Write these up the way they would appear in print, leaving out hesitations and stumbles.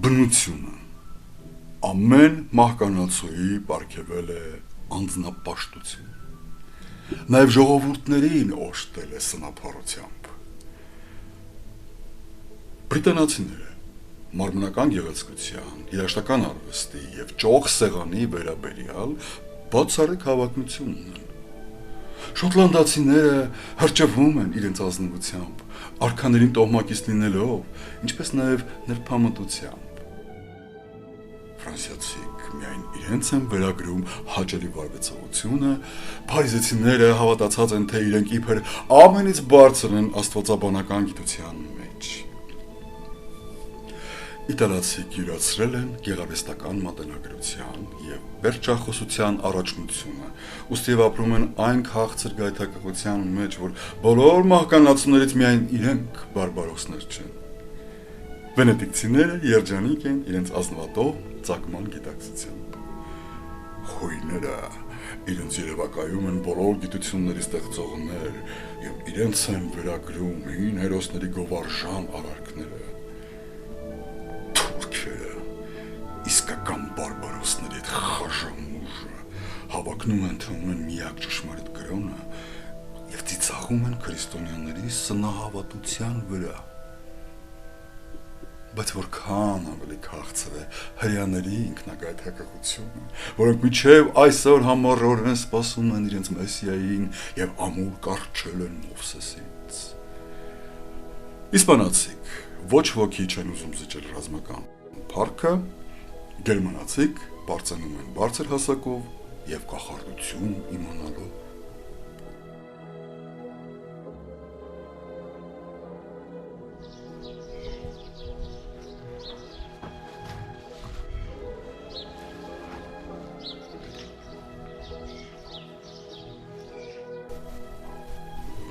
բնությունը ամեն մահկանացուի պարգևել է անձնապաշտություն, նաև ժողովուրդներին օժտել է սնափառությամբ։ Բրիտանացիները մարմնական գեղեցկության, երաժշտական արվեստի և ճոխ սեղանի վերաբերյալ բացառիկ հավակնություն ունեն։ Շոտլանդացիները հրճվում են իրենց ազնվությամբ, արքաներին տոհմակից լինելով, ինչպես նաև նրբամտությամբ։ Ֆրանսիացիք միայն իրենց են վերագրում հաճելի վարվեցողությունը, փարիզեցիները հավատացած են, թե իրենք իբր ամենից բարձր են աստվածաբանական գիտության մեջ։ Իտալացիք յուրացրել են գեղարվեստական մատենագրության և վերջախոսության առաջնությունը, ուստի ապրում են այն քաղցր գայթակղության մեջ, որ բոլոր մահկանացուներից միայն իրենք բարբարոսներ չեն։ Վենետիկցիները երջանիկ են իրենց ազնվատող ծագման գիտակցությամբ։ Խույները իրենց երևակայում են բոլոր գիտությունների ստեղծողներ և իրենց են վերագրում հին հերոսների գովարժան արարքները։ Թուրքերը իսկական բարբարոսների հետ խաժամուժը հավակնում են, թե ունեն միակ ճշմարիտ կրոնը և ծիծաղում են քրիստոնյաների սնահավատության վրա։ Բայց որքան ավելի քաղցր է հրեաների ինքնագայթակղությունը, որոնք մինչև այսօր համառորեն սպասում են իրենց մեսիային և ամուր կառչել են Մովսեսից։ Իսպանացիք ոչ ոքի չեն ուզում զիջել ռազմական փառքը, գերմանացիք բարձրանում են բարձր հասակով և կախարդություն իմանալով։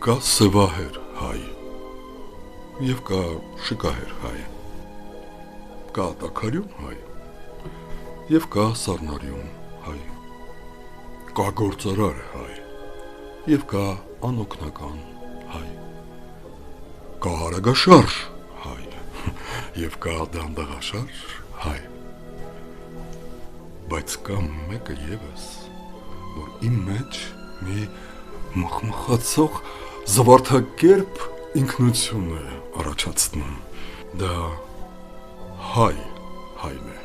Կա սևահեր հայ և կա շիկահեր հայ, կա տաքարյուն հայ և կա սառնարյուն հայ, կա գործարար հայ և կա անօգնական հայ, կա հարագաշարժ հայ և կա դանդաղաշարժ հայ, բայց կա մեկը ևս, որ իմ մեջ մի մխմխացող զվարթակերպ ինքնություն է առաջացնում, դա հայն է։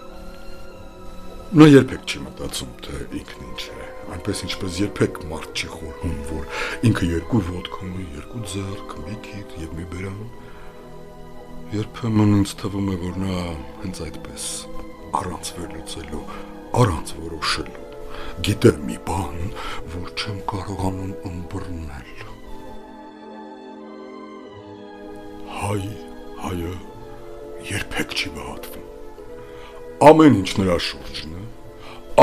Նա երբեք չի մտածում, թե ինքն ինչ է, այնպես ինչպես երբեք մարդ չի խորհում, որ ինքը երկու ոտք ունի, երկու ձեռք, մի քիթ և մի բերան։ Երբեմն ինձ թվում է, որ նա հենց այդպես, առանց վերլուծելու, առանց որոշելու, գիտե մի բան, որ չեմ կարողանում ըմբռնել։ Հայը երբեք չի բաղատվում, ամեն ինչ նրա շուրջն է,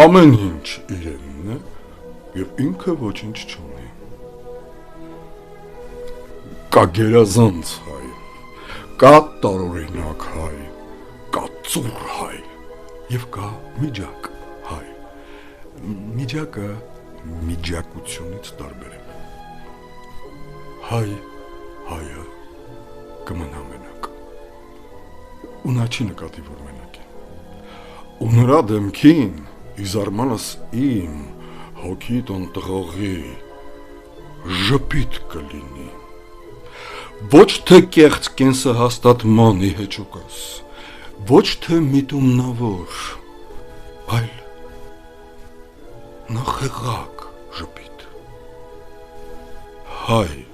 ամեն ինչ իրենն է և ինքը ոչինչ չունի։ Կա գերազանց հայ, կա տարօրինակ հայ, կա ծուռ հայ և կա միջակ հայ։ Միջակը միջակությունից տարբեր է։ Հայը կմնա մենակ, ու նա չի նկատի, որ մենակ է, ու նրա դեմքին ի զարմանս իմ հոգիտ ընտղողի ժպիտ կլինի, ոչ թե կեղծ կենսահաստատման ի հեճուկս, ոչ թե միտումնավոր, այլ նախեղակ ժպիտ։ Հայի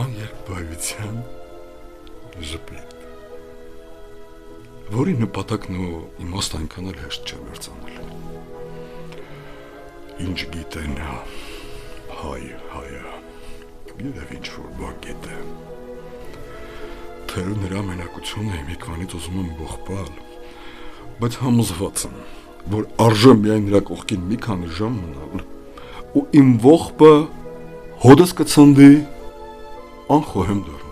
աներկբայության ժպիտ, որի նպատակն ու իմաստ այնքան էլ հեշտ չէ մերձանել։ Ինչ գիտե նա, հայը, երև ինչ-որ բան գիտե, թե նրա մենակությունը իմ եկվանից ուզում եմ բողբալ, բայց համոզված եմ, որ արժե միայն նրա կողքին մի քանի ժամ մնալ, ու իմ ողբը հոդս կցնդի անխոհեմ դառնալ։